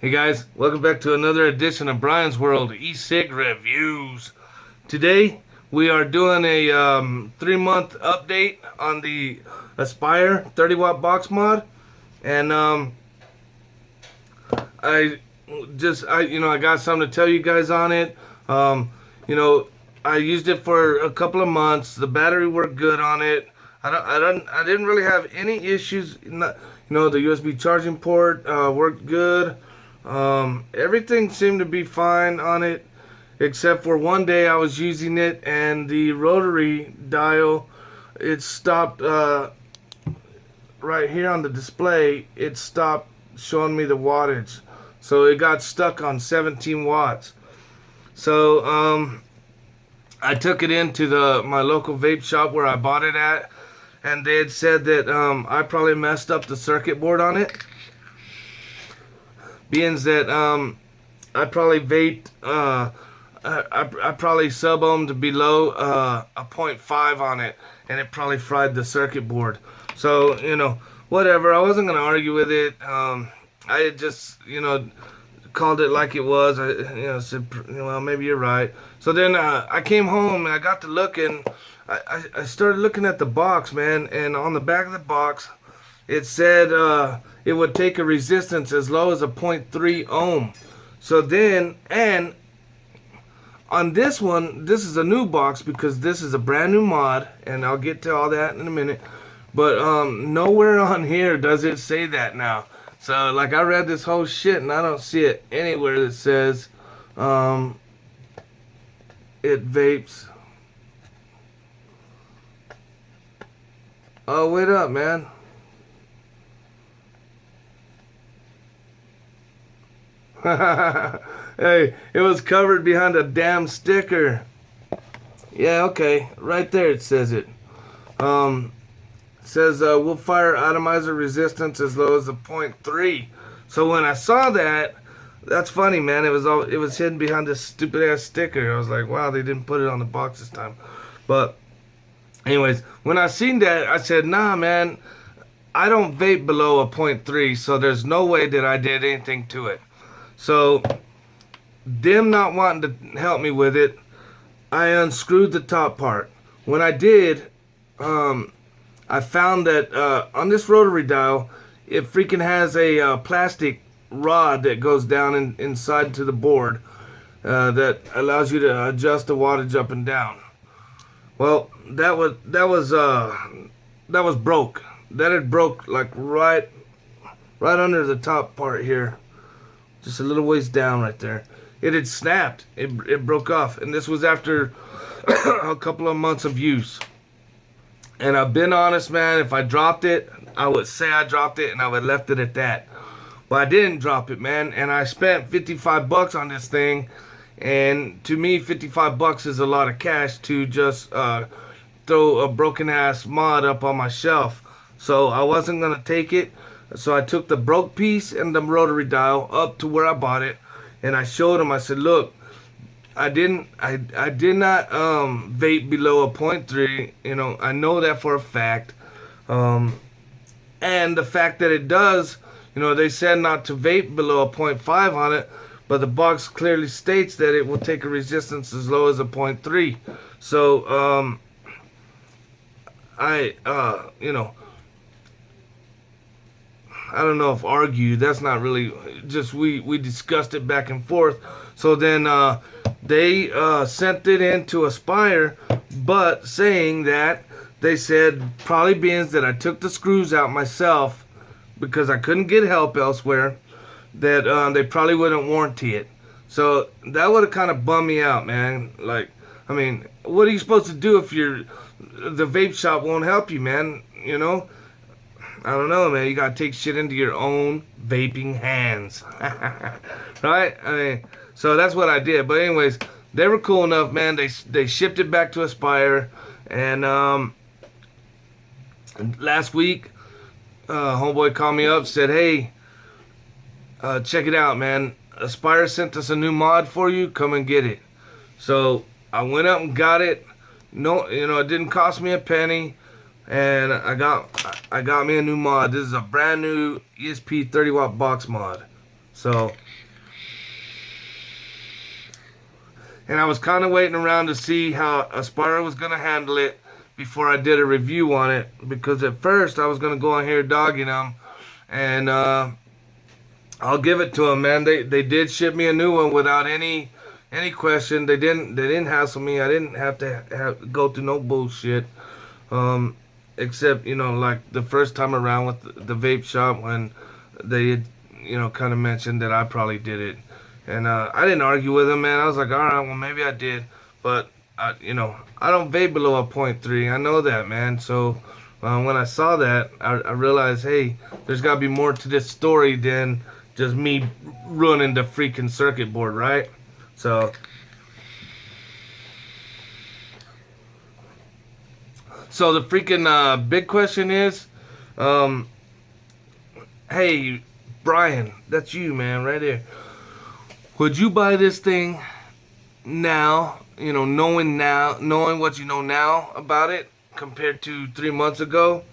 Hey guys, welcome back to another edition of Brian's World e-cig reviews. Today we are doing a 3-month update on the Aspire 30-watt box mod, and I got something to tell you guys on it. I used it for a couple of months. The battery worked good on it. I didn't really have any issues. The USB charging port worked good. Everything seemed to be fine on it, except for one day I was using it and the rotary dial, it stopped right here on the display. It stopped showing me the wattage, so it got stuck on 17 watts. So I took it into my local vape shop where I bought it at, and they had said that I probably messed up the circuit board on it, being that I probably vaped, I probably sub-ohmed below a 0.5 on it, and it probably fried the circuit board. So, whatever, I wasn't going to argue with it. I just, called it like it was. I said, well, maybe you're right. So then I came home and I got to looking. I started looking at the box, man, and on the back of the box, it said it would take a resistance as low as a 0.3 ohm. So then, and on this one, this is a new box because this is a brand new mod, and I'll get to all that in a minute. But nowhere on here does it say that now. So, like, I read this whole shit, and I don't see it anywhere that says it vapes. Oh, wait up, man. Hey, it was covered behind a damn sticker. Yeah, okay. Right there it says it. Says we'll fire atomizer resistance as low as a 0.3. So when I saw that, that's funny, man. It was hidden behind this stupid ass sticker. I was like, wow, they didn't put it on the box this time. But anyways, when I seen that, I said, nah, man, I don't vape below a 0.3, so there's no way that I did anything to it. So them not wanting to help me with it, I unscrewed the top part. When I did, I found that on this rotary dial, it freaking has a plastic rod that goes down inside to the board that allows you to adjust the wattage up and down. Well, that was broke. That had broke like right under the top part here, just a little ways down right there. It had snapped. It broke off, and this was after a couple of months of use. And I've been honest, man, if I dropped it, I would say I dropped it, and I would have left it at that. But I didn't drop it, man, and I spent 55 bucks on this thing, and to me, 55 bucks is a lot of cash to just throw a broken ass mod up on my shelf. So I wasn't gonna take it. So I took the broke piece and the rotary dial up to where I bought it, and I showed him. I said, look, I did not vape below a 0.3. I know that for a fact. And the fact that it does, they said not to vape below a 0.5 on it, but the box clearly states that it will take a resistance as low as a 0.3. So I don't know if argue, that's not really, just we discussed it back and forth. So then they sent it into Aspire, but saying that they said probably being that I took the screws out myself because I couldn't get help elsewhere, that they probably wouldn't warranty it. So that would have kind of bummed me out, man. Like, I mean, what are you supposed to do if the vape shop won't help you, man? I don't know, man. You gotta take shit into your own vaping hands. Right? I mean, so that's what I did. But anyways, they were cool enough, man. They shipped it back to Aspire. And last week, homeboy called me up, said, hey, check it out, man. Aspire sent us a new mod for you. Come and get it. So I went up and got it. No, it didn't cost me a penny. And I got me a new mod. This is a brand new ESP 30 watt box mod. So And I was kind of waiting around to see how Aspire was going to handle it before I did a review on it. Because at first I was going to go on here dogging them. And I'll give it to them, man. They did ship me a new one without any question. They didn't hassle me. I didn't have to go through no bullshit. Except, like the first time around with the vape shop when they had, kind of mentioned that I probably did it. And I didn't argue with them, man. I was like, all right, well, maybe I did. But, I don't vape below a .3. I know that, man. So when I saw that, I realized, hey, there's got to be more to this story than just me running the freaking circuit board, right? So the freaking big question is, hey, Brian, that's you, man, right there. Would you buy this thing now, knowing what you know now about it compared to 3 months ago?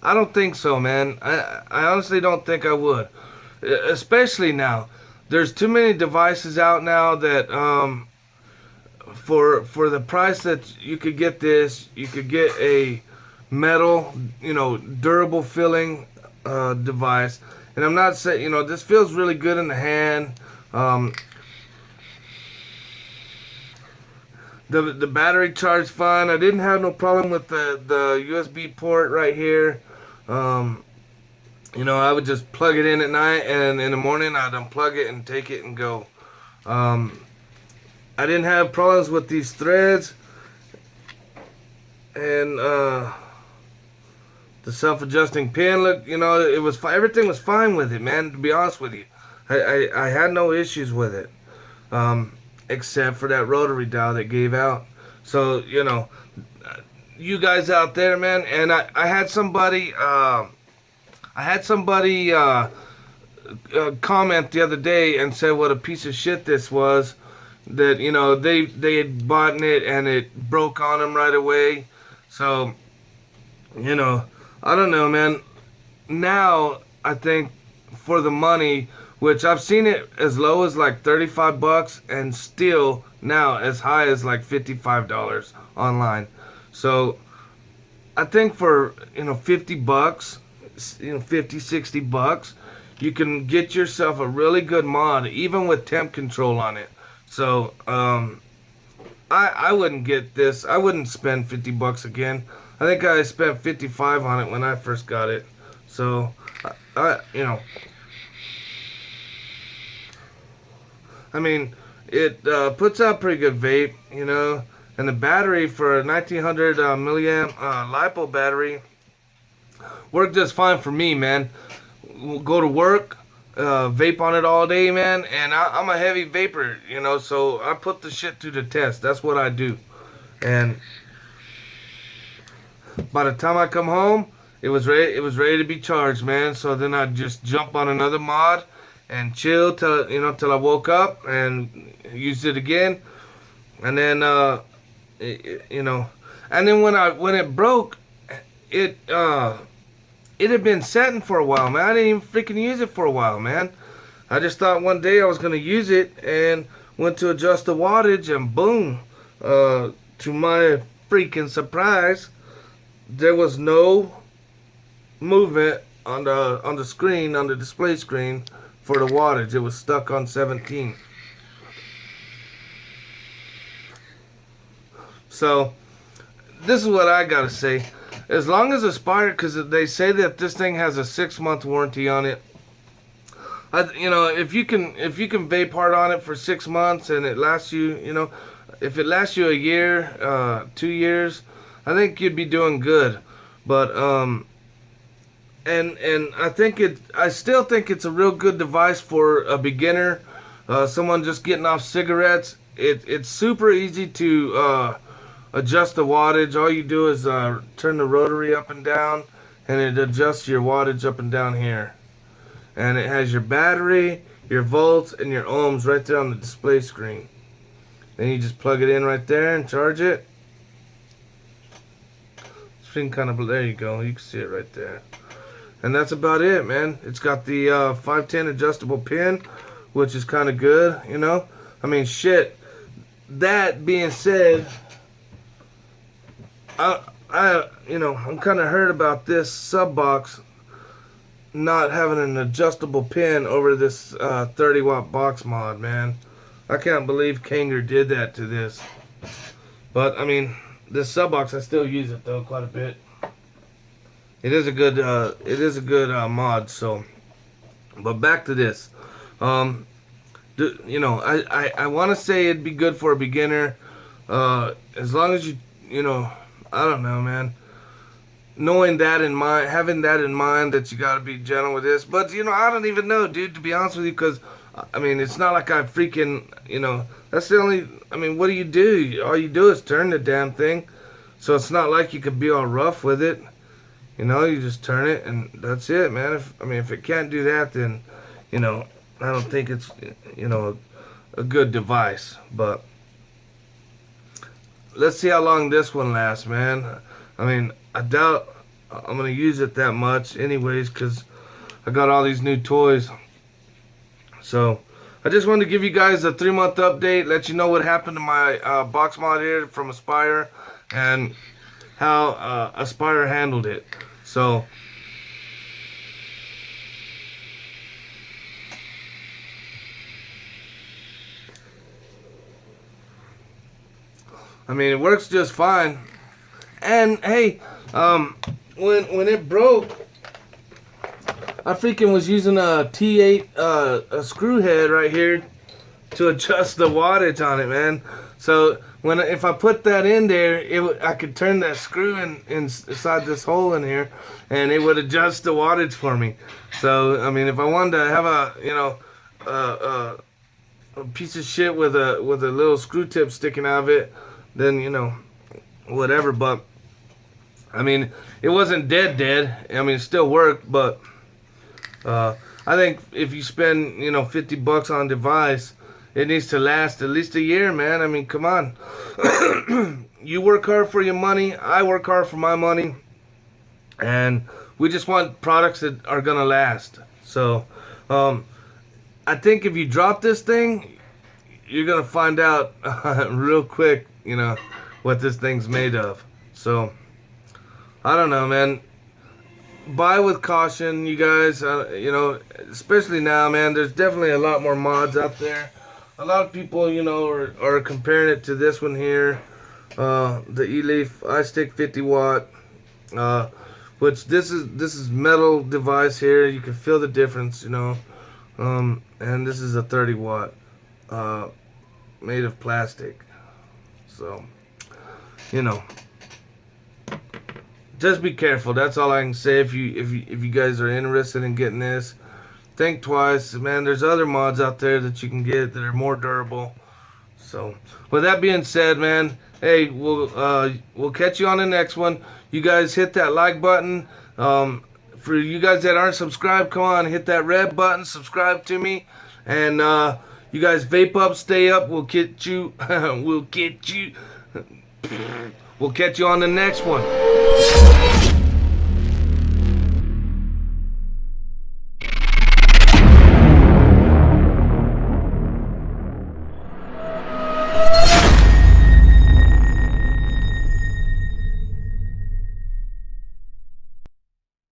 I don't think so, man. I honestly don't think I would. Especially now. There's too many devices out now that for the price that you could get this, you could get a metal, durable filling device. And I'm not saying, this feels really good in the hand. The battery charged fine. I didn't have no problem with the USB port right here. I would just plug it in at night, and in the morning I'd unplug it and take it and go. I didn't have problems with these threads, and the self-adjusting pin. Look, it was everything was fine with it, man. To be honest with you, I had no issues with it, except for that rotary dial that gave out. So you guys out there, man, and I had somebody. I had somebody comment the other day and said what a piece of shit this was. That they had bought it and it broke on them right away. So I don't know, man. Now I think for the money, which I've seen it as low as like $35 and still now as high as like $55 online. So I think for $50, $50-$60, you can get yourself a really good mod, even with temp control on it. So I wouldn't get this. I wouldn't spend $50 again. I think I spent $55 on it when I first got it. So I mean, it puts out pretty good vape, and the battery for a 1900 milliamp LiPo battery worked just fine for me, man. We'll go to work, vape on it all day, man, and I'm a heavy vapor, so I put the shit to the test. That's what I do. And by the time I come home, it was ready to be charged, man. So then I'd just jump on another mod and chill till I woke up and used it again. And then and then when it broke, it had been setting for a while, man. I didn't even freaking use it for a while, man. I just thought one day I was gonna use it and went to adjust the wattage, and boom, to my freaking surprise, there was no movement on the screen, on the display screen for the wattage. It was stuck on 17. So this is what I gotta say. As long as Aspire, because they say that this thing has a 6-month warranty on it. If you can vape hard on it for 6 months and it lasts you, if it lasts you a year, 2 years, I think you'd be doing good. But and I still think it's a real good device for a beginner, someone just getting off cigarettes. It's super easy to adjust the wattage. All you do is turn the rotary up and down, and it adjusts your wattage up and down here. And it has your battery, your volts, and your ohms right there on the display screen. Then you just plug it in right there and charge it. Screen kind of, there you go. You can see it right there. And that's about it, man. It's got the 510 adjustable pin, which is kind of good, I mean, shit. that being said, I'm kind of hurt about this sub box not having an adjustable pin over this 30 watt box mod, man. I can't believe Kanger did that to this. But I mean, this sub box, I still use it though quite a bit. It is a good mod. So, but back to this. I want to say it'd be good for a beginner, as long as I don't know, man. Knowing that in mind, having that in mind, that you got to be gentle with this. But I don't even know, dude, to be honest with you, because I mean, it's not like I freaking, that's the only. I mean, what do you do? All you do is turn the damn thing, so it's not like you could be all rough with it. You just turn it and that's it, man. If it can't do that, then I don't think it's a good device. But let's see how long this one lasts, man. I mean, I doubt I'm gonna use it that much anyways, because I got all these new toys. So I just wanted to give you guys a 3-month update, let you know what happened to my box mod here from Aspire and how Aspire handled it. So I mean, it works just fine. And hey, when it broke, I freaking was using a T8 a screw head right here to adjust the wattage on it, man. So if I put that in there, I could turn that screw inside this hole in here, and it would adjust the wattage for me. So I mean, if I wanted to have a piece of shit with a little screw tip sticking out of it, then whatever. But I mean, it wasn't dead. I mean, it still worked, but I think if you spend $50 on a device, it needs to last at least a year, man. I mean, come on. You work hard for your money. I work hard for my money, and we just want products that are gonna last. So I think if you drop this thing, you're gonna find out real quick what this thing's made of. So I don't know, man. Buy with caution, you guys. Especially now, man. There's definitely a lot more mods out there. A lot of people, are comparing it to this one here, the eLeaf iStick 50 watt, which this is metal device here. You can feel the difference, and this is a 30 watt, made of plastic. So, just be careful. That's all I can say. If you guys are interested in getting this, think twice, man. There's other mods out there that you can get that are more durable. So, with that being said, man, hey, we'll catch you on the next one. You guys hit that like button. For you guys that aren't subscribed, come on, hit that red button, subscribe to me, and you guys vape up, stay up. We'll get you. We'll catch you on the next one.